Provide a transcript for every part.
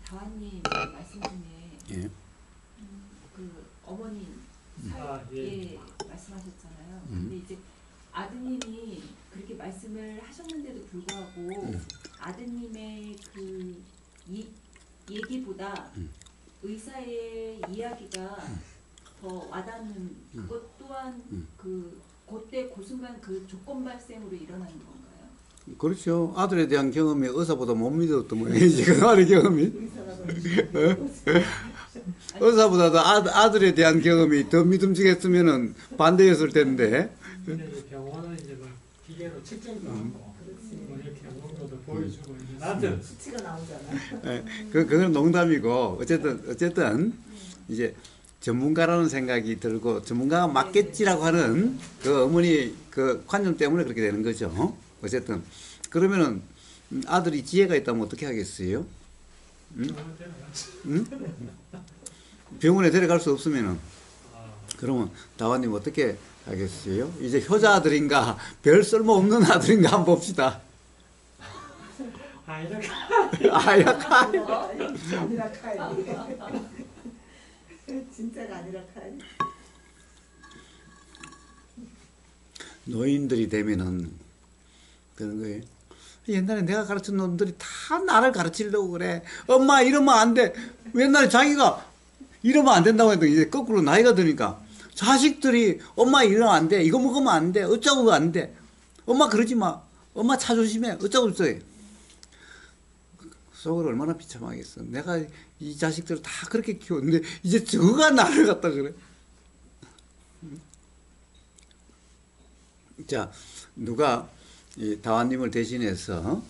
다화님 말씀 중에 예. 그 어머님 예. 사이에 말씀하셨잖아요. 근데 이제 아드님이 그렇게 말씀을 하셨는데도 불구하고 아드님의 그 얘기보다 의사의 이야기가 더 와닿는 그것 또한 그때 그 순간 그 조건 발생으로 일어나는 건가요? 그렇죠. 아들에 대한 경험이 의사보다 못 믿었던 모양이지. 그날의 경험이. 의사보다도 아들에 대한 경험이 더 믿음직했으면은 반대였을 텐데. 근데 이제 병원은 이제 막 기계로 측정도 하고 뭐 이렇게 온도도 보여주고 이제 나한테 수치가 나오잖아. 그건 농담이고 어쨌든 이제 전문가라는 생각이 들고 전문가가 맞겠지라고 하는 그 어머니 그 관념 때문에 그렇게 되는 거죠. 어쨌든 그러면은 아들이 지혜가 있다면 어떻게 하겠어요? 응? 병원에 데려갈 수 없으면은 그러면 다화님 어떻게 하겠어요? 이제 효자 아들인가 별 쓸모 없는 아들인가 한번 봅시다. 아이라카이. 아니라 카이. 진짜가 아니라 카이. 노인들이 되면은 그런 거예요. 옛날에 내가 가르친 놈들이 다 나를 가르치려고 그래. 엄마 이러면 안 돼. 옛날에 자기가 이러면 안 된다고 했더니 이제 거꾸로 나이가 드니까 자식들이 엄마 이러면 안 돼. 이거 먹으면 안 돼. 어쩌고 안 돼. 엄마 그러지 마. 엄마 차 조심해. 어쩌고 저쩌고. 속으로 얼마나 비참하겠어. 내가 이 자식들을 다 그렇게 키웠는데 이제 저가 나를 갖다 그래. 자, 누가 이 다화님을 대신해서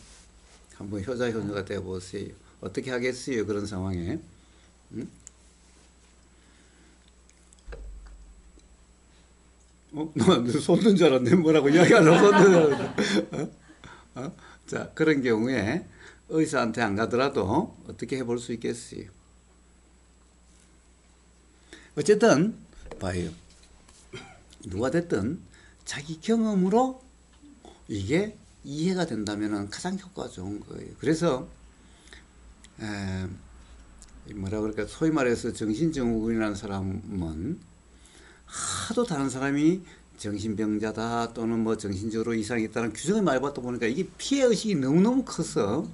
한번 효자 효녀가 되어 보세요. 어떻게 하겠어요? 그런 상황에. 응? 너 손든 줄 알았네. 뭐라고 이야기하려고 손든 줄 알았네. 자, 그런 경우에 의사한테 안 가더라도 어떻게 해볼 수 있겠어요? 어쨌든 봐요. 누가 됐든 자기 경험으로 이게 이해가 된다면 가장 효과가 좋은 거예요. 그래서 뭐라 그럴까 소위 말해서 정신증후군이라는 사람은 하도 다른 사람이 정신병자다 또는 뭐 정신적으로 이상이 있다는 규정을 많이 받다 보니까 이게 피해의식이 너무너무 커서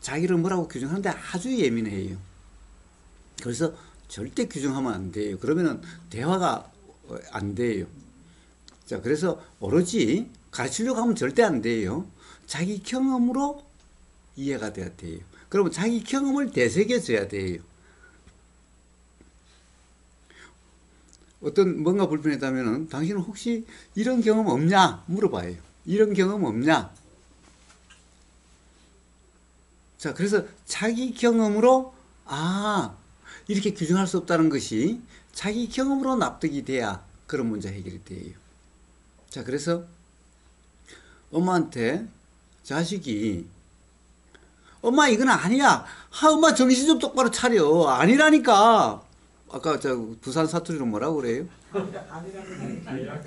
자기를 뭐라고 규정하는데 아주 예민해요. 그래서 절대 규정하면 안 돼요. 그러면은 대화가 안 돼요. 자, 그래서 오로지 가르치려고 하면 절대 안 돼요. 자기 경험으로 이해가 돼야 돼요. 그러면 자기 경험을 되새겨줘야 돼요. 어떤 뭔가 불편했다면은 당신은 혹시 이런 경험 없냐? 물어봐요. 이런 경험 없냐? 자, 그래서 자기 경험으로 이렇게 규정할 수 없다는 것이 자기 경험으로 납득이 돼야 그런 문제 해결이 돼요. 자, 그래서 엄마한테 자식이 엄마 이건 아니야. 엄마 정신 좀 똑바로 차려. 아니라니까. 아까 저 부산 사투리로 뭐라고 그래요?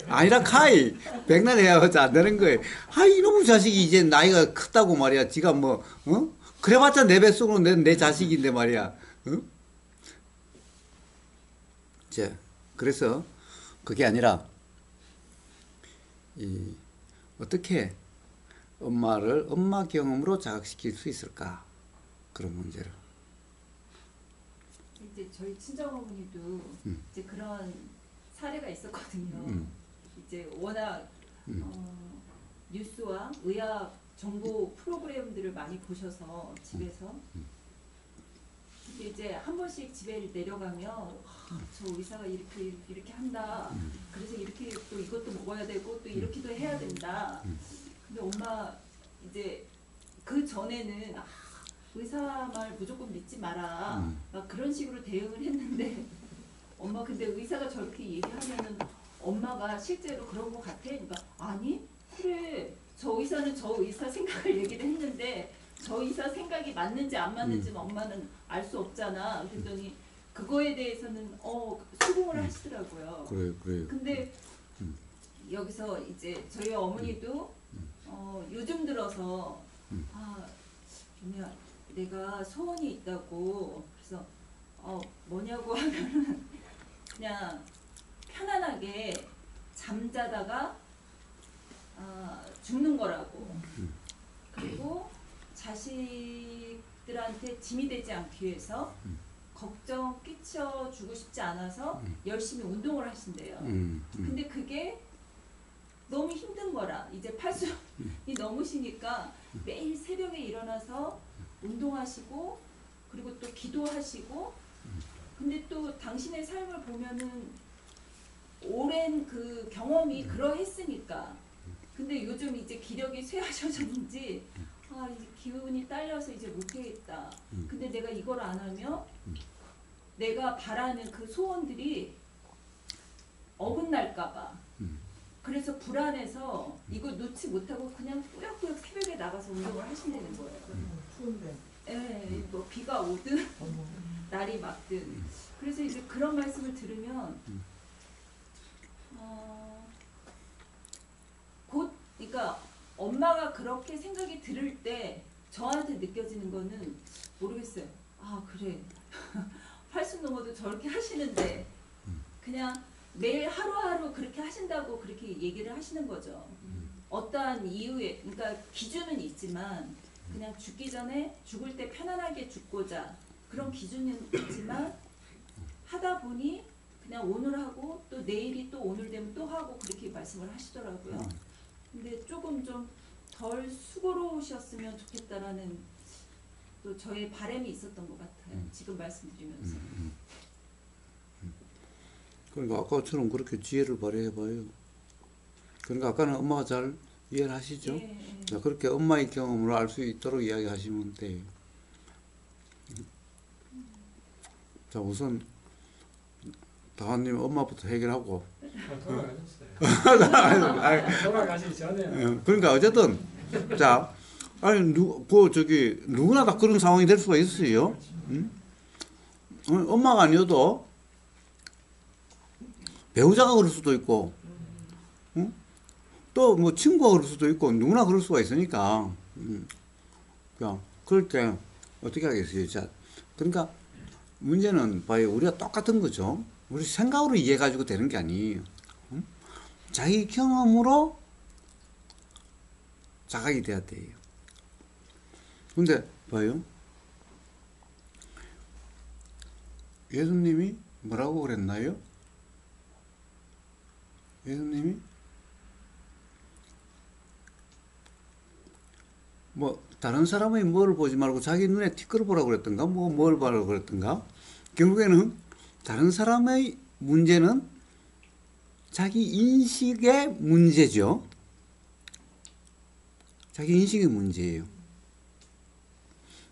아니라 카이. 백날 해야 안 되는 거예요. 이놈의 자식이 이제 나이가 컸다고 말이야. 지가 뭐 그래봤자 내 뱃속으로 내 자식인데 말이야. 자, 그래서 그게 아니라 어떻게 엄마를 엄마 경험으로 자극시킬 수 있을까? 그런 문제를. 이제 저희 친정어머니도 이제 그런 사례가 있었거든요. 이제 워낙 뉴스와 의학 정보 프로그램들을 많이 보셔서 집에서 이제 한 번씩 집에 내려가면 저 의사가 이렇게 한다. 그래서 이렇게 또 이것도 먹어야 되고 또 이렇게도 해야 된다. 근데 엄마 이제 그 전에는 의사 말 무조건 믿지 마라. 막 그런 식으로 대응을 했는데 엄마 근데 의사가 저렇게 얘기하면은 엄마가 실제로 그런 것 같아. 그러니까 아니 그래 저 의사는 저 의사 생각을 얘기를 했는데 저 의사 생각이 맞는지 안 맞는지는 엄마는 알 수 없잖아. 그랬더니 그거에 대해서는 수긍을 하시더라고요. 그래요. 근데 여기서 이제 저희 어머니도 요즘 들어서 뭐냐 내가 소원이 있다고. 그래서 뭐냐고 하면은 그냥 편안하게 잠자다가 죽는 거라고. 그리고 자식들한테 짐이 되지 않기 위해서 걱정 끼쳐주고 싶지 않아서 열심히 운동을 하신대요. 근데 그게 너무 힘든 거라. 이제 팔순이 넘으시니까 매일 새벽에 일어나서 운동하시고 그리고 또 기도하시고. 근데 또 당신의 삶을 보면은 오랜 그 경험이 그러했으니까. 근데 요즘 이제 기력이 쇠하셔졌는지 이제 기운이 딸려서 이제 못하겠다. 근데 내가 이걸 안 하면 내가 바라는 그 소원들이 어긋날까봐. 그래서 불안해서 이거 놓지 못하고 그냥 꾸역꾸역 새벽에 나가서 운동을 하신다는 거예요. 추운데. 예, 뭐 비가 오든 날이 맑든. 그래서 이제 그런 말씀을 들으면 그러니까 엄마가 그렇게 생각이 들을 때 저한테 느껴지는 거는 모르겠어요. 그래. 팔순 넘어도 저렇게 하시는데 그냥 매일 하루하루 그렇게 하신다고 그렇게 얘기를 하시는 거죠. 어떠한 이유에, 그러니까 기준은 있지만 그냥 죽기 전에 죽을 때 편안하게 죽고자 그런 기준은 있지만 하다 보니 그냥 오늘 하고 또 내일이 또 오늘 되면 또 하고 그렇게 말씀을 하시더라고요. 근데 조금 좀 덜 수고로우셨으면 좋겠다라는 또 저의 바람이 있었던 것 같아요. 지금 말씀드리면서. 그러니까 아까처럼 그렇게 지혜를 발휘해봐요. 그러니까 아까는 엄마가 잘 이해를 하시죠? 예. 자, 그렇게 엄마의 경험으로 알 수 있도록 이야기하시면 돼요. 자, 우선 다한님 엄마부터 해결하고. 돌아가셨어요. 돌아가시기 전에. 그러니까 어쨌든 자, 누구나 다 그런 상황이 될 수가 있어요. 응? 엄마가 아니어도 배우자가 그럴 수도 있고, 응? 또 뭐 친구가 그럴 수도 있고, 누구나 그럴 수가 있으니까. 그러니까 그럴 때 어떻게 하겠어요? 자, 그러니까 문제는 봐요. 우리가 똑같은 거죠. 우리 생각으로 이해해가지고 되는 게 아니에요. 응? 자기 경험으로 자각이 돼야 돼요. 근데 봐요. 예수님이 뭐라고 그랬나요? 예수님이 뭐 다른 사람의 뭐를 보지 말고 자기 눈에 티끌을 보라고 그랬던가 뭘 보라고 그랬던가. 결국에는 다른 사람의 문제는 자기 인식의 문제죠. 자기 인식의 문제예요.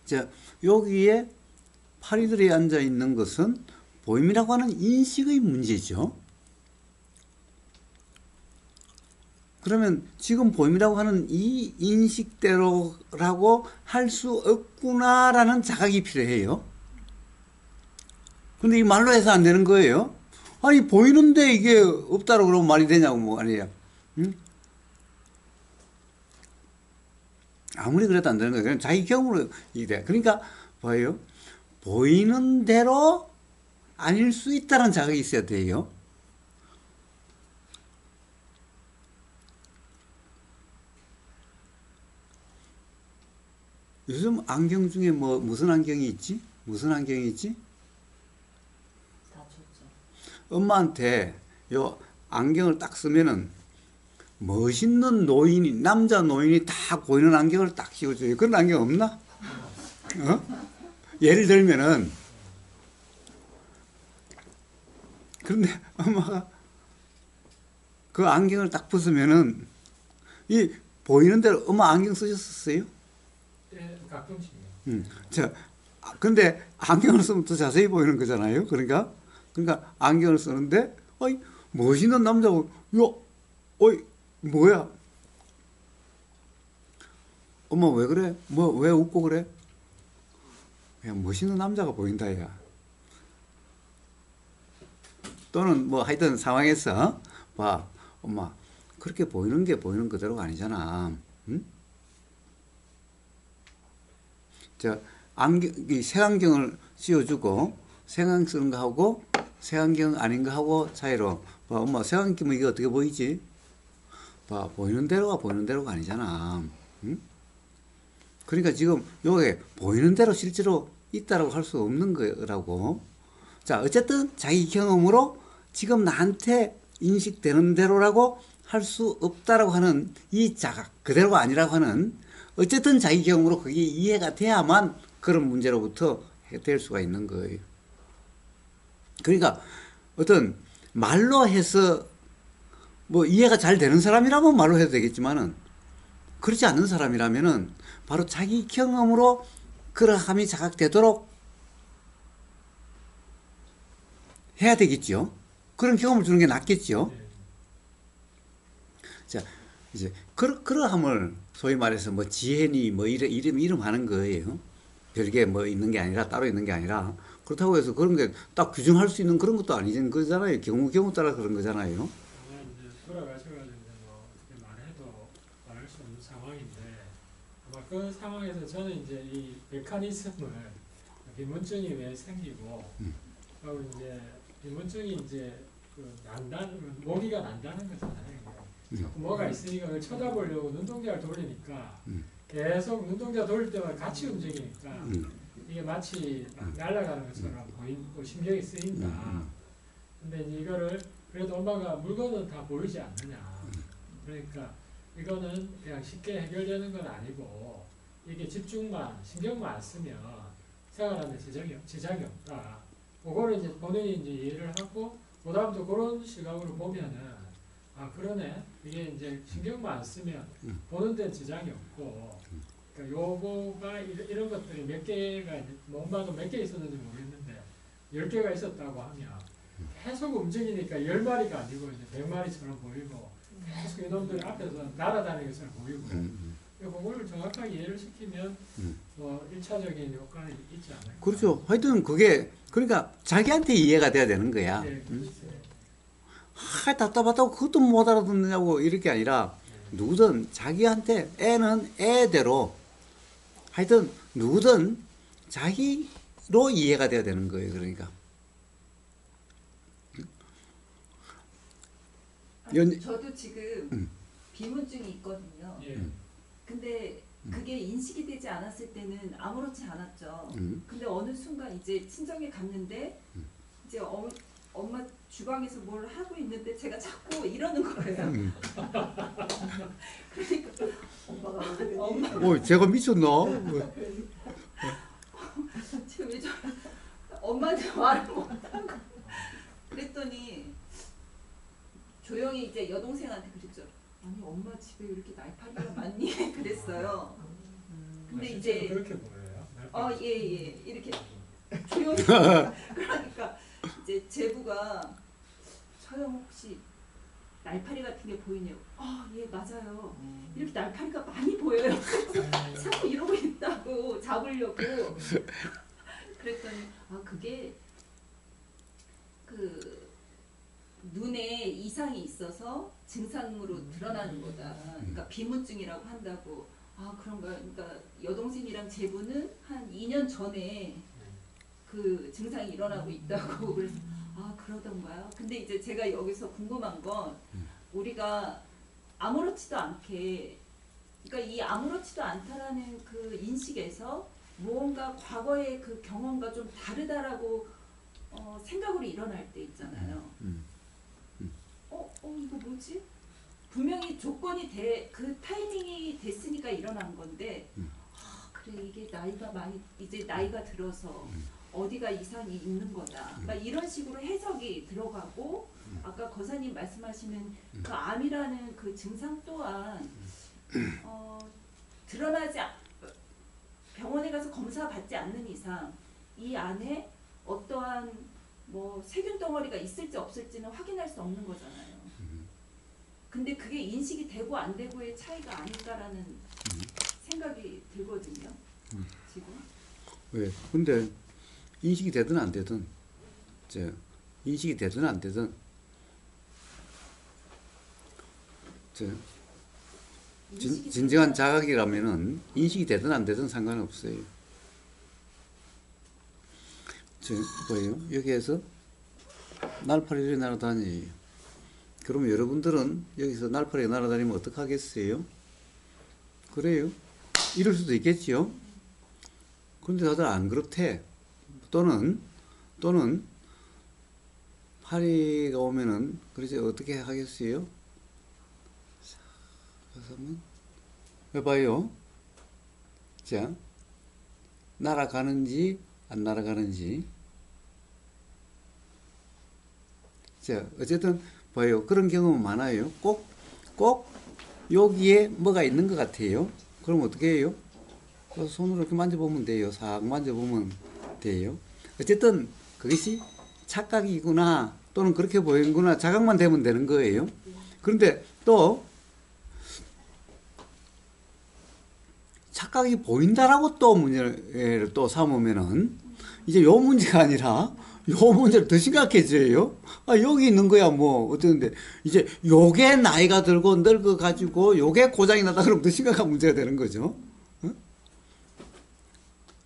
자, 여기에 파리들이 앉아 있는 것은 보임이라고 하는 인식의 문제죠. 그러면 지금 보임이라고 하는 이 인식대로라고 할 수 없구나라는 자각이 필요해요. 근데 이 말로 해서 안 되는 거예요. 아니, 보이는데 이게 없다고 그러면 말이 되냐고, 뭐, 아니에요. 응? 아무리 그래도 안 되는 거예요. 그냥 자기 경험으로 이게 돼. 그러니까, 봐요. 보이는 대로 아닐 수 있다는 자각이 있어야 돼요. 요즘 안경 중에 무슨 안경이 있지? 무슨 안경이 있지? 다 줬죠. 엄마한테 요 안경을 딱 쓰면은 멋있는 노인이, 남자 노인이 다 보이는 안경을 딱 씌워줘요. 그런 안경 없나? 예를 들면은, 그런데 엄마가 그 안경을 딱 벗으면은, 이 보이는 대로 엄마 안경 쓰셨었어요? 예, 가끔씩요. 자, 근데 안경을 쓰면 더 자세히 보이는 거잖아요. 그러니까 안경을 쓰는데, 어이, 멋있는 남자고, 어이, 뭐야? 엄마 왜 그래? 왜 웃고 그래? 그냥 멋있는 남자가 보인다, 야. 또는 하여튼 상황에서, 봐, 엄마, 그렇게 보이는 게 보이는 그대로가 아니잖아. 응? 자, 이 색안경을 씌워주고 색안경 쓰는 거하고 색안경 아닌 거하고 차이로 봐, 엄마 색안경 끼면 이게 어떻게 보이지? 봐, 보이는 대로가 보이는 대로가 아니잖아. 응? 그러니까 지금 요게 보이는 대로 실제로 있다라고 할 수 없는 거라고. 자, 어쨌든 자기 경험으로 지금 나한테 인식되는 대로라고 할 수 없다라고 하는 이 자각, 그대로가 아니라고 하는 어쨌든 자기 경험으로 그게 이해가 돼야만 그런 문제로부터 해될 수가 있는 거예요. 그러니까 어떤 말로 해서 뭐 이해가 잘 되는 사람이라면 말로 해도 되겠지만은 그렇지 않는 사람이라면은 바로 자기 경험으로 그러함이 자각되도록 해야 되겠죠. 그런 경험을 주는 게 낫겠죠. 네. 자, 이제 그러함을 소위 말해서 뭐 지혜니 뭐 이름 하는 거예요. 별게 뭐 있는 게 아니라 따로 있는 게 아니라 그렇다고 해서 그런 게 딱 규정할 수 있는 그런 것도 아니는 거잖아요. 경우 따라 그런 거잖아요. 아마 이제 돌아가셔가지고 이제 뭐 어떻게 말해도 말할 수 없는 상황인데 아마 그 상황에서 저는 이제 이 메커니즘을 비문증이 왜 생기고 그리고 이제 비문증이 이제 그 모기가 난다는 거잖아요. 자꾸 뭐가 있으니까 그걸 쳐다보려고 눈동자를 돌리니까 계속 눈동자 돌릴 때마다 같이 움직이니까 이게 마치 막 날아가는 것처럼 보이고 신경이 쓰인다. 근데 이제 이거를 그래도 엄마가 물건은 다 보이지 않느냐. 그러니까 이거는 그냥 쉽게 해결되는 건 아니고 이게 집중만 신경만 안 쓰면 생활하는 지장이 없다. 그거를 이제 본인이 이제 이해를 하고 그다음부터 그런 시각으로 보면은 아 그러네 이게 이제 신경만 안 쓰면 보는 데는 지장이 없고 그러니까 요거가 이런 것들이 몇 개가 뭐 엄마도 몇 개 있었는지 모르겠는데 10개가 있었다고 하면 계속 움직이니까 10마리가 아니고 이제 100마리처럼 보이고 계속 이놈들이 앞에서 날아다니는 것처럼 보이고 그걸 정확하게 이해를 시키면 뭐 1차적인 효과는 있지 않을까. 그렇죠. 하여튼 그게 그러니까 자기한테 이해가 돼야 되는 거야. 네, 답답하다고 그것도 못 알아듣느냐고 이렇게 아니라 누구든 자기한테 애는 애대로 하여튼 누구든 자기로 이해가 돼야 되는 거예요. 그러니까 저도 지금 비문증이 있거든요. 예. 근데 그게 인식이 되지 않았을 때는 아무렇지 않았죠. 근데 어느 순간 이제 친정에 갔는데 이제 엄마 주방에서 뭘 하고 있는데 제가 자꾸 이러는 거예요. 그러니까 엄마 제가 미쳤나? 지금 왜 엄마한테 말을 못하고 그랬더니 조용히 이제 여동생한테 그랬죠. 아니 엄마 집에 왜 이렇게 날파리가 많니? 그랬어요. 근데 이제 그렇게 보여요. 예 이렇게 조용히 그러니까 이제 제부가 서영 혹시 날파리 같은 게 보이네요. 예 맞아요. 이렇게 날파리가 많이 보여요. 자꾸 이러고 있다고 잡으려고 그랬더니 그게 그 눈에 이상이 있어서 증상으로 드러나는 거다. 그러니까 비문증이라고 한다고. 그런가. 그러니까 여동생이랑 제부는 한 2년 전에 그 증상이 일어나고 있다고. 그래서 그러던가요. 근데 이제 제가 여기서 궁금한 건 우리가 아무렇지도 않게 그러니까 이 아무렇지도 않다라는 그 인식에서 무언가 과거의 그 경험과 좀 다르다라고 생각으로 일어날 때 있잖아요. 이거 뭐지? 분명히 조건이 그 타이밍이 됐으니까 일어난 건데 그래 이게 이제 나이가 들어서 어디가 이상이 있는 거다. 막 이런 식으로 해석이 들어가고 아까 거사님 말씀하시는 그 암이라는 그 증상 또한 병원에 가서 검사 받지 않는 이상 이 안에 어떠한 뭐 세균 덩어리가 있을지 없을지는 확인할 수 없는 거잖아요. 근데 그게 인식이 되고 안 되고의 차이가 아닐까라는 생각이 들거든요. 지금. 왜? 근데 인식이 되든 안 되든 인식이 되든 안 되든 진정한 자각이라면은 인식이 되든 안 되든 상관없어요. 뭐예요? 여기에서 날파리들이 날아다녀요. 그러면 여러분들은 여기서 날파리가 날아다니면 어떡하겠어요? 그래요? 이럴 수도 있겠지요? 그런데 다들 안 그렇대. 또는 파리가 오면은 그래서 어떻게 하겠어요? 그래서 한번 해봐요. 자, 날아가는지 안 날아가는지. 자, 어쨌든 봐요. 그런 경험은 많아요. 꼭 여기에 뭐가 있는 것 같아요. 그럼 어떻게 해요? 그래서 손으로 이렇게 만져보면 돼요. 싹 만져보면 돼요. 어쨌든 그것이 착각이구나 또는 그렇게 보이는구나 자각만 되면 되는 거예요. 그런데 또 착각이 보인다라고 또 문제를 또 삼으면은 이제 요 문제가 아니라 요 문제를 더 심각해져요. 아, 여기 있는 거야 뭐 어쩌는데 이제 요게 나이가 들고 늙어 가지고 요게 고장이 나다 그러면 더 심각한 문제가 되는 거죠.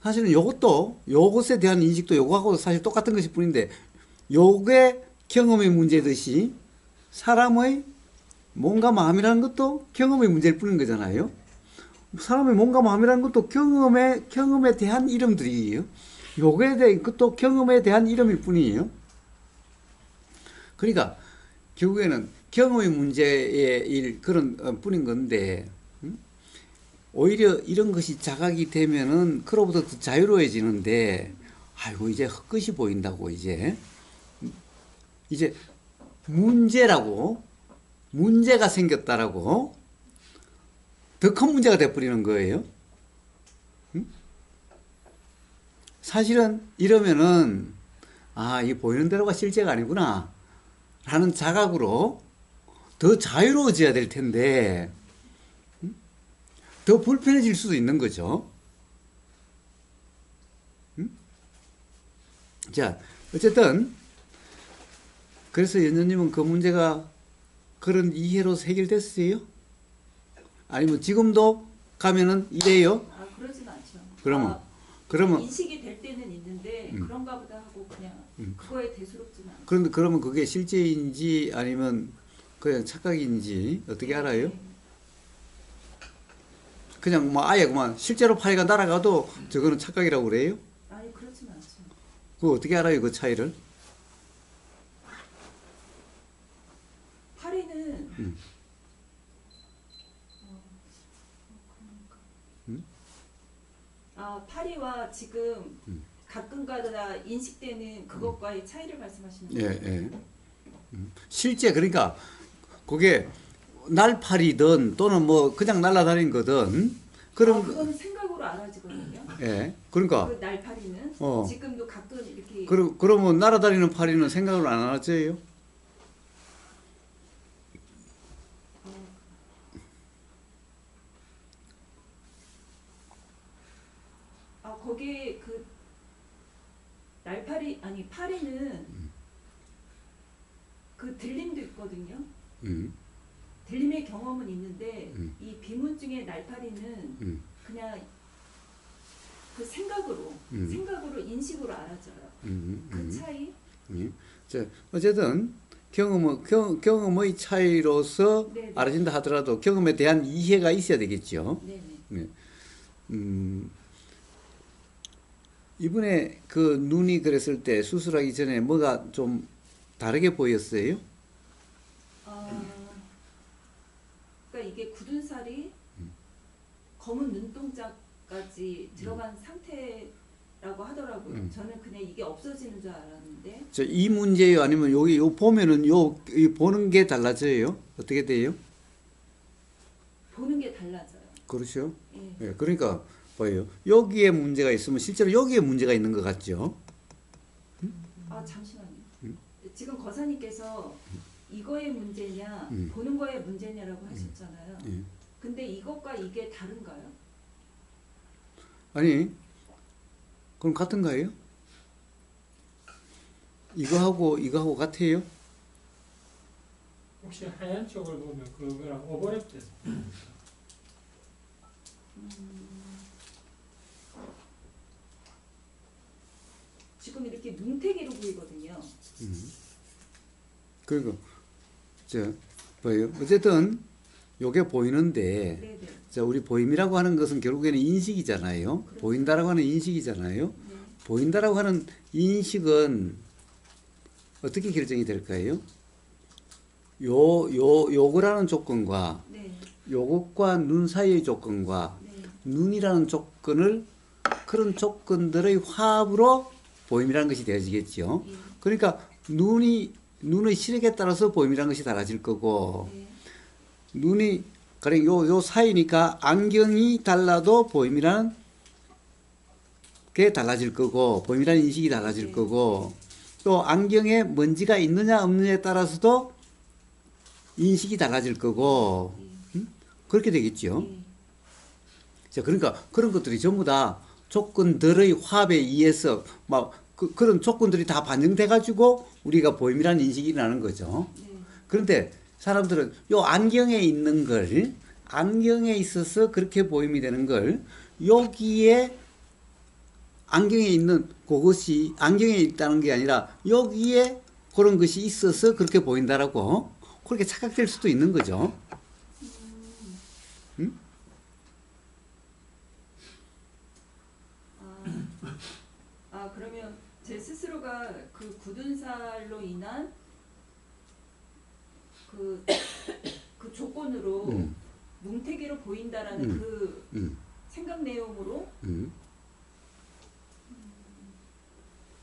사실은 요것에 대한 인식도 요거하고 사실 똑같은 것일 뿐인데 요게 경험의 문제듯이 사람의 몸과 마음이라는 것도 경험의 문제일 뿐인 거잖아요. 사람의 몸과 마음이라는 것도 경험에 대한 이름들이에요. 요거에 대한 것도 경험에 대한 이름일 뿐이에요. 그러니까 결국에는 경험의 문제의 그런 뿐인 건데 오히려 이런 것이 자각이 되면은 그로부터 더 자유로워지는데 아이고 이제 헛것이 보인다고 이제 문제가 생겼다라고 더 큰 문제가 돼버리는 거예요. 사실은 이러면은 이 보이는 대로가 실제가 아니구나 라는 자각으로 더 자유로워져야 될 텐데 더 불편해질 수도 있는 거죠. 자, 어쨌든 그래서 연주님은 그 문제가 그런 이해로 해결됐어요? 아니면 지금도 가면은 이래요? 그러진 않죠. 그러면 인식이 될 때는 있는데 그런가 보다 하고 그냥 그거에 대수롭지는 않아요. 그런데 그러면 그게 실제인지 아니면 그냥 착각인지 어떻게 알아요? 그냥 뭐 아예 그만 실제로 파리가 날아가도 저거는 착각이라고 그래요? 아니 그렇진 않죠. 그거 어떻게 알아요 그 차이를? 파리는 파리와 지금 가끔가다 인식되는 그것과의 차이를 말씀하시는 거예요? 예. 실제 그러니까 그게 날파리든 또는 뭐 그냥 날아다니는 거든 그건 생각으로 알아지거든요. 예. 그러니까 그 날파리는 지금도 가끔 이렇게 그러면 날아다니는 파리는 생각을 안 알아져요? 거기에 그 파리는 그 들림도 있거든요. 들림의 경험은 있는데 이 비문증의 날파리는 그냥 그 생각으로 인식으로 알아져요. 그 차이. 자, 어쨌든 경험의 차이로서 네네. 알아진다 하더라도 경험에 대한 이해가 있어야 되겠죠. 네네. 네. 이번에 그 눈이 그랬을 때 수술하기 전에 뭐가 좀 다르게 보였어요? 그러니까 이게 굳은 살이 검은 눈동자까지 들어간 상태라고 하더라고요. 저는 그냥 이게 없어지는 줄 알았는데. 이 문제요? 아니면 여기 보면은 보는 게 달라져요? 어떻게 돼요? 보는 게 달라져요. 그렇죠. 예. 예, 그러니까 뭐예요? 여기에 문제가 있으면 실제로 여기에 문제가 있는 것 같죠? 잠시만요. 지금 거사님께서 이거의 문제냐 보는 거의 문제냐라고 하셨잖아요. 근데 이것과 이게 다른가요? 아니, 그럼 같은가요? 이거하고 같아요? 혹시 하얀 쪽을 보면 그거랑 오버랩돼서 지금 조금 이렇게 뭉태기로 보이거든요. 그리고 저 뭐예요? 어쨌든 요게 보이는데 네네. 자, 우리 보임이라고 하는 것은 결국에는 인식이잖아요. 그렇죠. 보인다라고 하는 인식이잖아요. 네. 보인다라고 하는 인식은 어떻게 결정이 될까요? 요거라는 조건과 네. 요것과 눈 사이의 조건과 네. 눈이라는 조건을 그런 조건들의 화합으로 보임이라는 것이 되어지겠죠. 예. 그러니까 눈의 시력에 따라서 보임이라는 것이 달라질 거고 네. 눈이 가령 요 사이니까 안경이 달라도 보임이라는 게 달라질 거고 보임이라는 인식이 달라질 네. 거고 또 안경에 먼지가 있느냐 없느냐에 따라서도 인식이 달라질 거고 그렇게 되겠죠. 예. 자, 그러니까 그런 것들이 전부 다 조건들의 화합에 의해서 막 그런 조건들이 다 반영돼 가지고 우리가 보임이라는 인식이 일어나는 거죠. 네. 그런데 사람들은 요 안경에 있는 걸 안경에 있어서 그렇게 보임이 되는 걸 여기에 안경에 있는 그것이 안경에 있다는 게 아니라 여기에 그런 것이 있어서 그렇게 보인다라고 그렇게 착각될 수도 있는 거죠. 응? 그러면 제 스스로가 그 굳은 살로 인한 그 조건으로 뭉태기로 보인다라는 그 생각 내용으로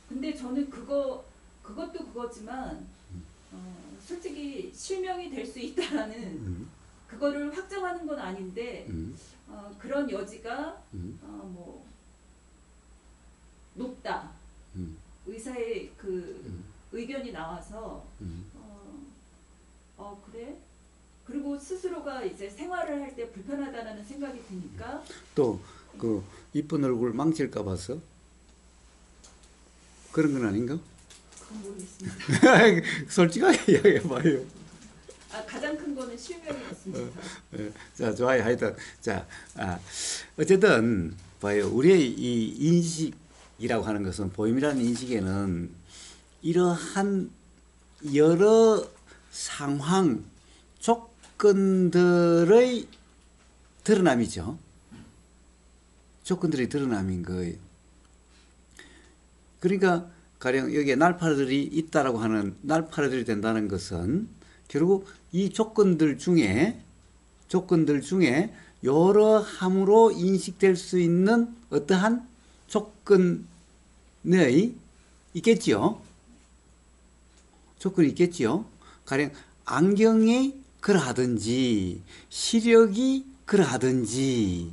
근데 저는 그것도 그거지만 솔직히 실명이 될 수 있다라는 그거를 확정하는 건 아닌데 그런 여지가 뭐 높다. 의사의 그 의견이 나와서 그래? 그리고 스스로가 이제 생활을 할 때 불편하다라는 생각이 드니까 또 그 이쁜 얼굴 망칠까 봐서 그런 건 아닌가? 그건 모르겠습니다. 솔직하게 이야기해봐요. 가장 큰 거는 실명이었습니다. 자, 좋아요. 하여튼 자, 어쨌든 봐요. 우리의 이 인식이라고 하는 것은 보임이라는 인식에는 이러한 여러 상황, 조건들의 드러남이죠. 조건들의 드러남인 거예요. 그러니까 가령 여기에 날파리들이 있다라고 하는 날파리들이 된다는 것은 결국 이 조건들 중에 여러 함으로 인식될 수 있는 어떠한 조건이 있겠지요. 조건이 있겠지요. 가령 안경이 그러하든지 시력이 그러하든지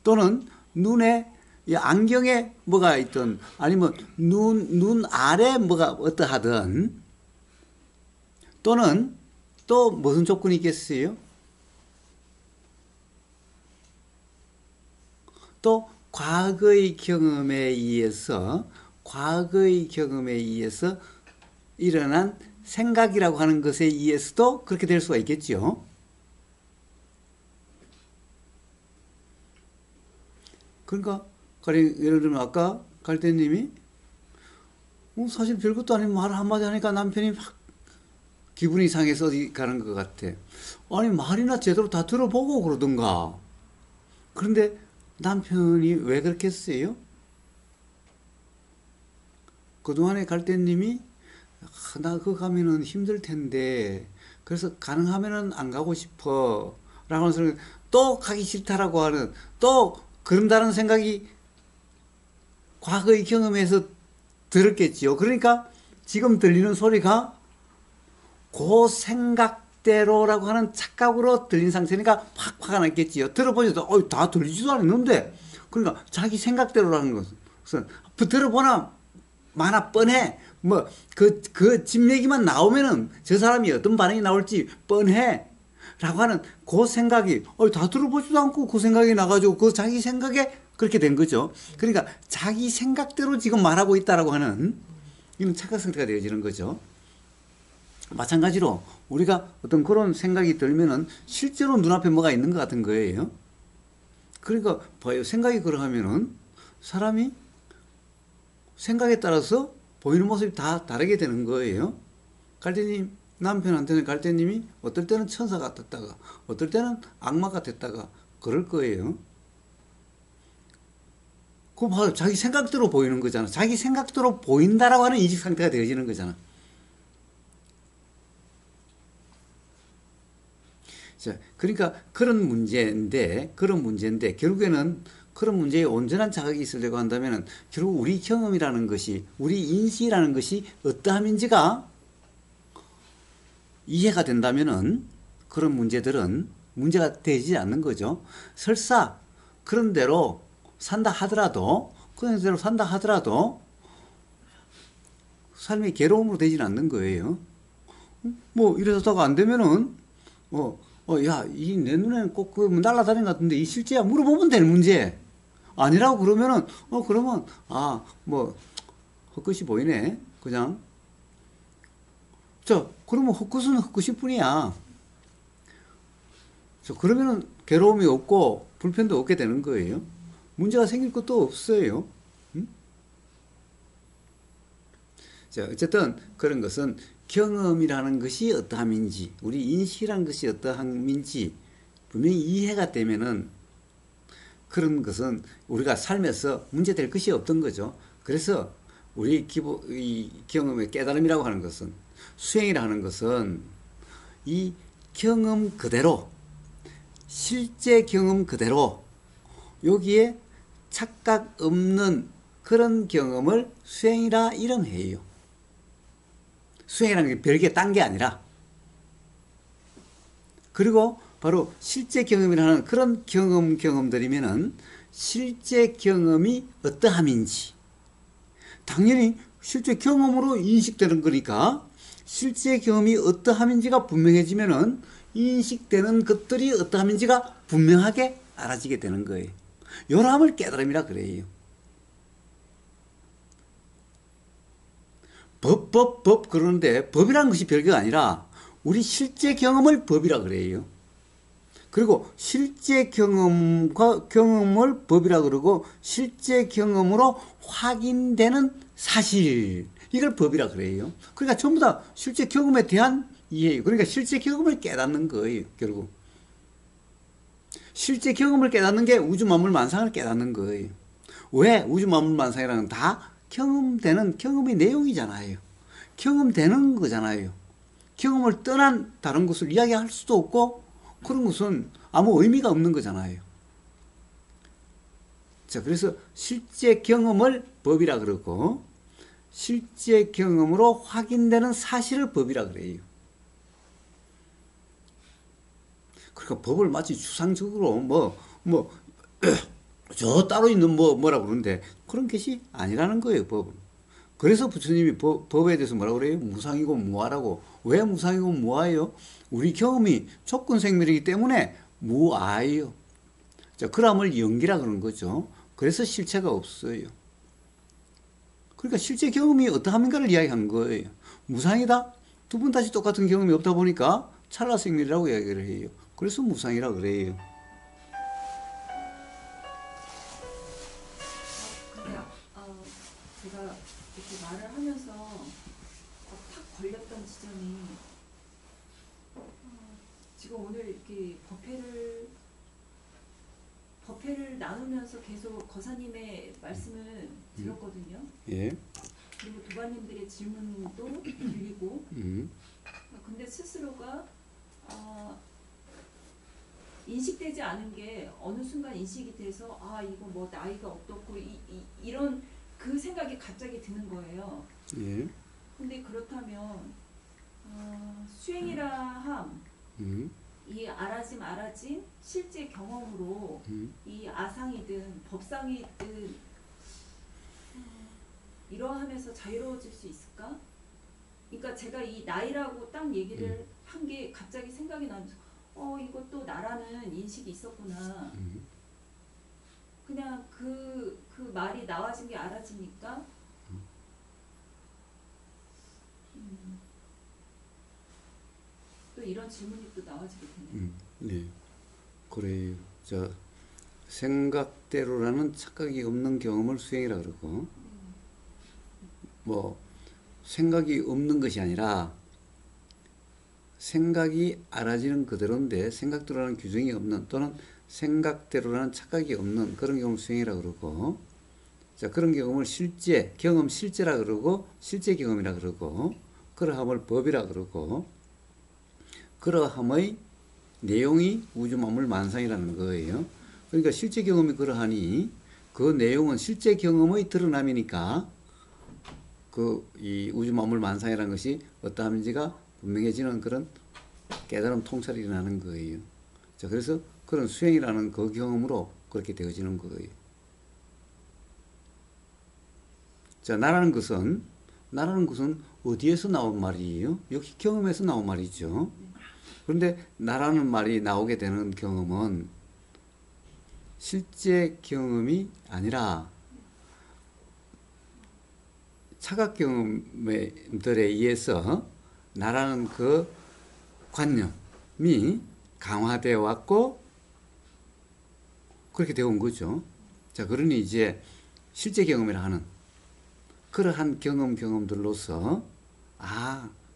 또는 눈에 이 안경에 뭐가 있든 아니면 눈 아래 뭐가 어떠하든 또는 또 무슨 조건이 있겠어요? 또 과거의 경험에 의해서 일어난 생각이라고 하는 것에 의해서도 그렇게 될 수가 있겠죠. 그러니까 예를 들면 아까 갈대님이 사실 별것도 아닌 말 한마디 하니까 남편이 막 기분이 상해서 어디 가는 것 같아. 아니 말이나 제대로 다 들어보고 그러던가. 그런데 남편이 왜 그렇게 했어요? 그동안에 갈대님이 나 그거 가면은 힘들 텐데 그래서 가능하면은 안 가고 싶어 라고 하는 또 가기 싫다라고 하는 또 그런다는 생각이 과거의 경험에서 들었겠지요. 그러니까 지금 들리는 소리가 그 생각대로라고 하는 착각으로 들린 상태니까 팍 화가 났겠지요. 들어보니까 다 들리지도 않았는데 그러니까 자기 생각대로라는 것은 들어보나 마나 뻔해. 뭐 그 집 얘기만 나오면은 저 사람이 어떤 반응이 나올지 뻔해. 라고 하는 그 생각이 다 들어보지도 않고 그 생각이 나가지고 그 자기 생각에 그렇게 된 거죠. 그러니까 자기 생각대로 지금 말하고 있다라고 하는 이런 착각 상태가 되어지는 거죠. 마찬가지로 우리가 어떤 그런 생각이 들면은 실제로 눈앞에 뭐가 있는 것 같은 거예요. 그러니까 봐요. 생각이 그러하면은 사람이 생각에 따라서 보이는 모습이 다 다르게 되는 거예요. 갈대님 남편한테는 갈대님이 어떨 때는 천사 같았다가 어떨 때는 악마 같았다가 그럴 거예요. 그거 봐요. 자기 생각대로 보이는 거잖아. 자기 생각대로 보인다라고 하는 인식 상태가 되어지는 거잖아. 자, 그러니까 그런 문제인데 결국에는 그런 문제에 온전한 자각이 있으려고 한다면은 결국 우리 경험이라는 것이 우리 인식이라는 것이 어떠함인지가 이해가 된다면은 그런 문제들은 문제가 되지 않는 거죠. 설사 그런 대로 산다 하더라도 삶이 괴로움으로 되지는 않는 거예요. 뭐 이러다가 안 되면은 야, 이 내 눈에는 꼭 그 날아다니는 것 같은데 이 실제야 물어보면 되는 문제 아니라고 그러면은 그러면 뭐 헛것이 보이네 그냥. 자, 그러면 헛것은 헛것일 뿐이야. 자, 그러면은 괴로움이 없고 불편도 없게 되는 거예요. 문제가 생길 것도 없어요. 자, 어쨌든 그런 것은 경험이라는 것이 어떠함인지, 우리 인식이라는 것이 어떠함인지 분명히 이해가 되면은 그런 것은 우리가 삶에서 문제될 것이 없던 거죠. 그래서 우리 이 경험의 깨달음이라고 하는 것은 수행이라 하는 것은 이 경험 그대로 실제 경험 그대로 여기에 착각 없는 그런 경험을 수행이라 이름해요. 수행이라는 게 별게 딴 게 아니라 그리고 바로 실제 경험이라는 그런 경험들이면은 실제 경험이 어떠함인지 당연히 실제 경험으로 인식되는 거니까 실제 경험이 어떠함인지가 분명해지면은 인식되는 것들이 어떠함인지가 분명하게 알아지게 되는 거예요. 요람을 깨달음이라 그래요. 법 그러는데 법이라는 것이 별개가 아니라 우리 실제 경험을 법이라 그래요. 그리고 실제 경험을 법이라 그러고 실제 경험으로 확인되는 사실 이걸 법이라 그래요. 그러니까 전부 다 실제 경험에 대한 이해예요. 그러니까 실제 경험을 깨닫는 거예요. 결국 실제 경험을 깨닫는 게 우주 만물 만상을 깨닫는 거예요. 왜? 우주 만물 만상이라는 다 경험되는 경험의 내용이잖아요. 경험되는 거잖아요. 경험을 떠난 다른 것을 이야기할 수도 없고 그런 것은 아무 의미가 없는 거잖아요. 자, 그래서 실제 경험을 법이라 그러고 실제 경험으로 확인되는 사실을 법이라 그래요. 그러니까 법을 마치 추상적으로 저 따로 있는 뭐라고 그러는데 그런 것이 아니라는 거예요, 법은. 그래서 부처님이 법에 대해서 뭐라고 그래요? 무상이고 무아라고. 왜 무상이고 무아예요? 우리 경험이 조건생멸이기 때문에 무아예요. 자, 그람을 연기라 그러는 거죠. 그래서 실체가 없어요. 그러니까 실제 경험이 어떠함인가를 이야기하는 거예요. 무상이다? 두 번 다시 똑같은 경험이 없다 보니까 찰나생멸이라고 이야기를 해요. 그래서 무상이라 그래요. 근데 제가 이렇게 말을 하면서 탁 걸렸던 지점이 지금 오늘 이렇게 법회를 나누면서 계속 거사님의 말씀을 들었거든요. 예. 그리고 도반님들의 질문도 들리고 근데 스스로가 인식되지 않은 게 어느 순간 인식이 돼서 이거 뭐 나이가 어떻고 이런 그 생각이 갑자기 드는 거예요. 예. 근데 그렇다면 수행이라 함 이 알아짐 실제 경험으로 이 아상이든 법상이든 이러하면서 자유로워질 수 있을까? 그러니까 제가 이 나이라고 딱 얘기를 한 게 갑자기 생각이 나면서 이것도 나라는 인식이 있었구나. 그냥 그 말이 나와진 게 알아지니까 또 이런 질문이 또 나와지게 되네요. 네. 그래요. 자, 생각대로라는 착각이 없는 경험을 수행이라 그러고 뭐 생각이 없는 것이 아니라 생각이 알아지는 그대로인데 생각대로라는 규정이 없는 또는 생각대로라는 착각이 없는 그런 경험을 수행이라고 그러고, 자, 그런 경험을 실제, 경험 실제라 그러고 실제 경험이라 그러고, 그러함을 법이라 그러고, 그러함의 내용이 우주 만물 만상이라는 거예요. 그러니까 실제 경험이 그러하니 그 내용은 실제 경험의 드러남이니까 이 우주 만물 만상이라는 것이 어떠함인지가 분명해지는 그런 깨달음 통찰이 일어나는 거예요. 자, 그래서 그런 수행이라는 그 경험으로 그렇게 되어지는 거예요. 자, 나라는 것은 어디에서 나온 말이에요? 역시 경험에서 나온 말이죠. 그런데 나라는 말이 나오게 되는 경험은 실제 경험이 아니라 착각 경험들에 의해서 나라는 그 관념이 강화되어 왔고 그렇게 되어 온 거죠. 자, 그러니 이제 실제 경험이라 하는 그러한 경험들로서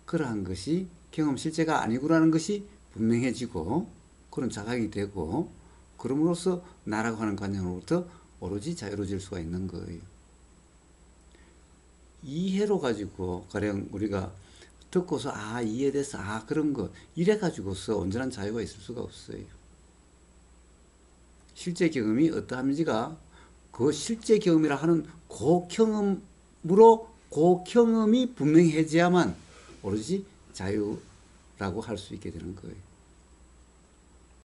그러한 것이 경험 실제가 아니구라는 것이 분명해지고 그런 자각이 되고 그럼으로써 나라고 하는 관념으로부터 오로지 자유로워질 수가 있는 거예요. 이해로 가지고 가령 우리가 듣고서 이해돼서 그런 거 이래 가지고서 온전한 자유가 있을 수가 없어요. 실제 경험이 어떠함인지가 그 실제 경험이라 하는 그 경험으로 그 경험이 분명해져야만 오로지 자유라고 할 수 있게 되는 거예요.